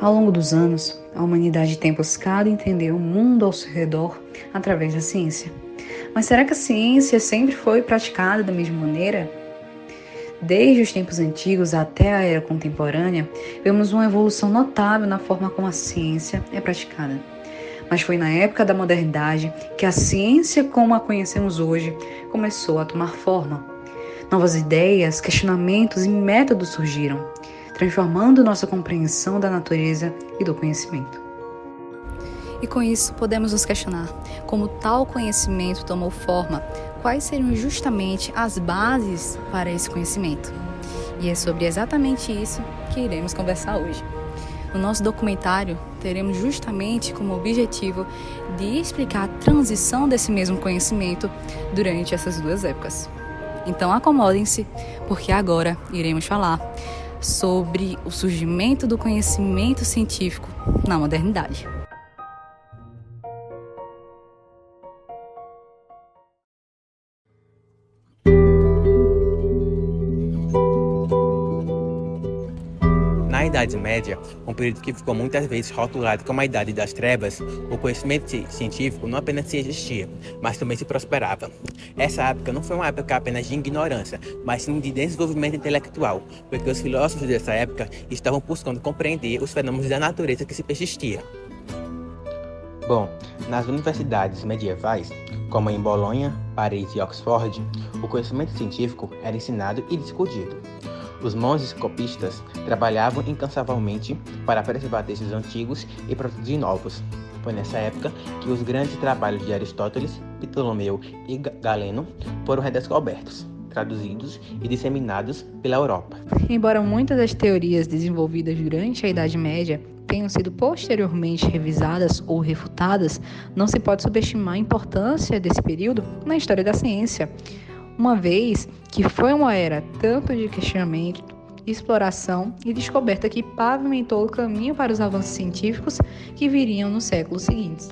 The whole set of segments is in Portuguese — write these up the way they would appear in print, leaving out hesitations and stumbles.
Ao longo dos anos, a humanidade tem buscado entender o mundo ao seu redor através da ciência. Mas será que a ciência sempre foi praticada da mesma maneira? Desde os tempos antigos até a era contemporânea, vemos uma evolução notável na forma como a ciência é praticada. Mas foi na época da modernidade que a ciência como a conhecemos hoje começou a tomar forma. Novas ideias, questionamentos e métodos surgiram, transformando nossa compreensão da natureza e do conhecimento. E com isso, podemos nos questionar como tal conhecimento tomou forma, quais seriam justamente as bases para esse conhecimento. E é sobre exatamente isso que iremos conversar hoje. No nosso documentário, teremos justamente como objetivo de explicar a transição desse mesmo conhecimento durante essas duas épocas. Então acomodem-se, porque agora iremos falar sobre o surgimento do conhecimento científico na modernidade. Na Idade Média, um período que ficou muitas vezes rotulado como a Idade das Trevas, o conhecimento científico não apenas se existia, mas também se prosperava. Essa época não foi uma época apenas de ignorância, mas sim de desenvolvimento intelectual, porque os filósofos dessa época estavam buscando compreender os fenômenos da natureza que se persistia. Bom, nas universidades medievais, como em Bolonha, Paris e Oxford, o conhecimento científico era ensinado e discutido. Os monges copistas trabalhavam incansavelmente para preservar textos antigos e produzir novos. Foi nessa época que os grandes trabalhos de Aristóteles, Ptolomeu e Galeno foram redescobertos, traduzidos e disseminados pela Europa. Embora muitas das teorias desenvolvidas durante a Idade Média tenham sido posteriormente revisadas ou refutadas, não se pode subestimar a importância desse período na história da ciência, uma vez que foi uma era tanto de questionamento, exploração e descoberta que pavimentou o caminho para os avanços científicos que viriam nos séculos seguintes.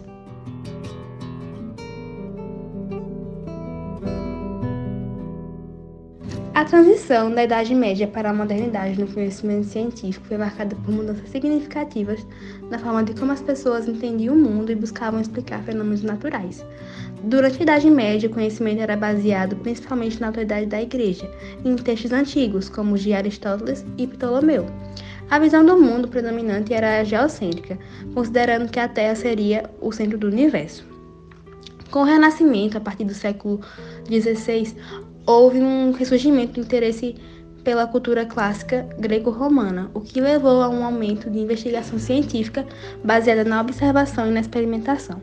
A transição da Idade Média para a modernidade no conhecimento científico foi marcada por mudanças significativas na forma de como as pessoas entendiam o mundo e buscavam explicar fenômenos naturais. Durante a Idade Média, o conhecimento era baseado principalmente na autoridade da Igreja e em textos antigos, como os de Aristóteles e Ptolomeu. A visão do mundo predominante era geocêntrica, considerando que a Terra seria o centro do universo. Com o Renascimento, a partir do século XVI, houve um ressurgimento do interesse pela cultura clássica greco-romana, o que levou a um aumento de investigação científica baseada na observação e na experimentação.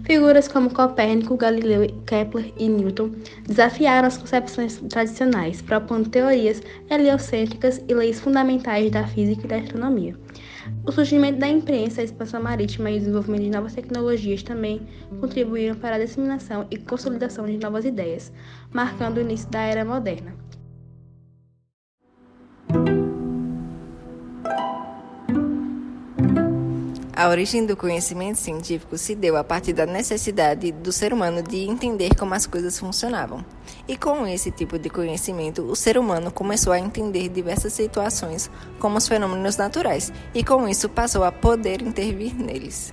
Figuras como Copérnico, Galileu, Kepler e Newton desafiaram as concepções tradicionais, propondo teorias heliocêntricas e leis fundamentais da física e da astronomia. O surgimento da imprensa, a expansão marítima e o desenvolvimento de novas tecnologias também contribuíram para a disseminação e consolidação de novas ideias, marcando o início da Era Moderna. A origem do conhecimento científico se deu a partir da necessidade do ser humano de entender como as coisas funcionavam. E com esse tipo de conhecimento, o ser humano começou a entender diversas situações, como os fenômenos naturais, e com isso passou a poder intervir neles.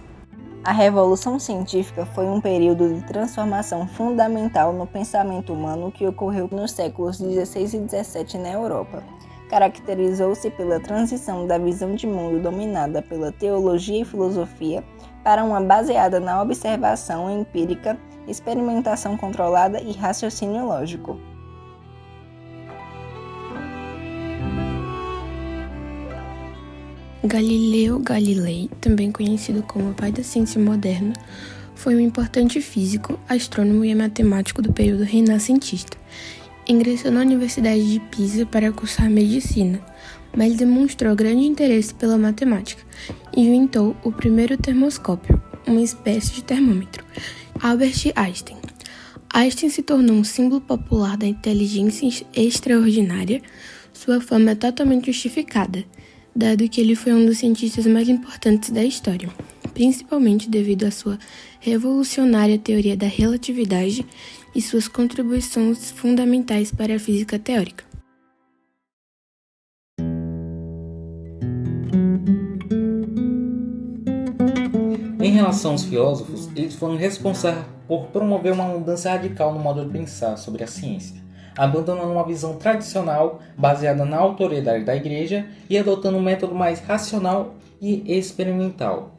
A Revolução Científica foi um período de transformação fundamental no pensamento humano que ocorreu nos séculos XVI e XVII na Europa. Caracterizou-se pela transição da visão de mundo dominada pela teologia e filosofia para uma baseada na observação empírica, experimentação controlada e raciocínio lógico. Galileu Galilei, também conhecido como o pai da ciência moderna, foi um importante físico, astrônomo e matemático do período renascentista. Ingressou na Universidade de Pisa para cursar medicina, mas demonstrou grande interesse pela matemática e inventou o primeiro termoscópio, uma espécie de termômetro. Albert Einstein. Einstein se tornou um símbolo popular da inteligência extraordinária. Sua fama é totalmente justificada, dado que ele foi um dos cientistas mais importantes da história. principalmente devido à sua revolucionária teoria da relatividade e suas contribuições fundamentais para a física teórica. Em relação aos filósofos, eles foram responsáveis por promover uma mudança radical no modo de pensar sobre a ciência, abandonando uma visão tradicional baseada na autoridade da Igreja e adotando um método mais racional e experimental.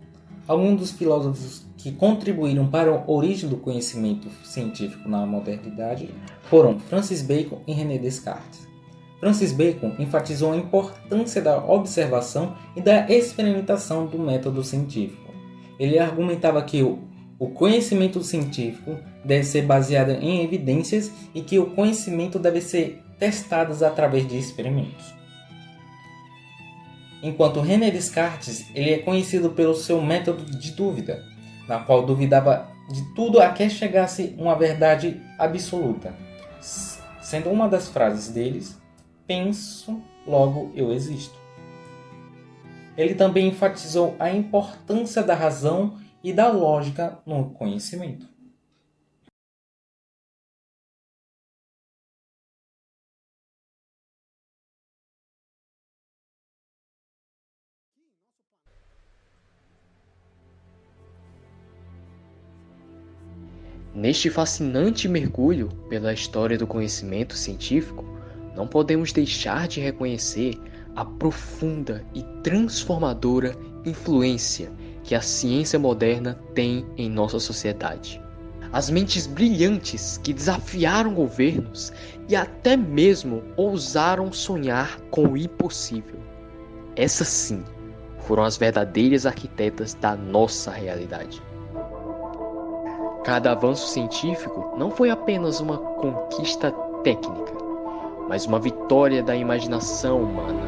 Alguns dos filósofos que contribuíram para a origem do conhecimento científico na modernidade foram Francis Bacon e René Descartes. Francis Bacon enfatizou a importância da observação e da experimentação do método científico. Ele argumentava que o conhecimento científico deve ser baseado em evidências e que o conhecimento deve ser testado através de experimentos. Enquanto René Descartes, ele é conhecido pelo seu método de dúvida, na qual duvidava de tudo até chegasse uma verdade absoluta, sendo uma das frases deles: penso, logo eu existo. Ele também enfatizou a importância da razão e da lógica no conhecimento. Neste fascinante mergulho pela história do conhecimento científico, não podemos deixar de reconhecer a profunda e transformadora influência que a ciência moderna tem em nossa sociedade. As mentes brilhantes que desafiaram governos e até mesmo ousaram sonhar com o impossível. Essas sim foram as verdadeiras arquitetas da nossa realidade. Cada avanço científico não foi apenas uma conquista técnica, mas uma vitória da imaginação humana,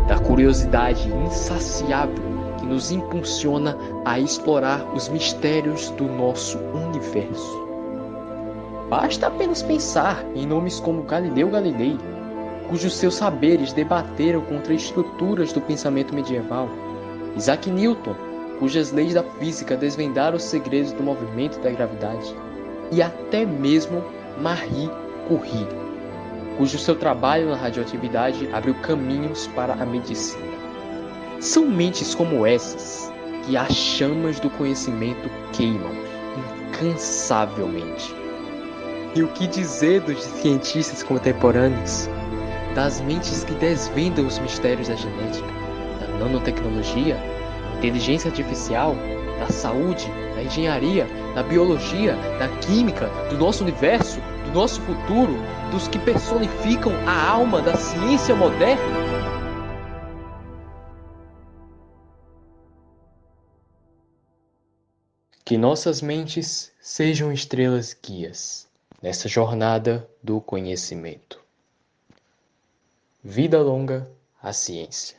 da curiosidade insaciável que nos impulsiona a explorar os mistérios do nosso universo. Basta apenas pensar em nomes como Galileu Galilei, cujos seus saberes debateram contra estruturas do pensamento medieval, Isaac Newton, cujas leis da física desvendaram os segredos do movimento da gravidade, e até mesmo Marie Curie, cujo seu trabalho na radioatividade abriu caminhos para a medicina. São mentes como essas que as chamas do conhecimento queimam incansavelmente. E o que dizer dos cientistas contemporâneos? Das mentes que desvendam os mistérios da genética, da nanotecnologia, inteligência artificial, da saúde, da engenharia, da biologia, da química, do nosso universo, do nosso futuro, dos que personificam a alma da ciência moderna? Que nossas mentes sejam estrelas guias nessa jornada do conhecimento. Vida longa à ciência.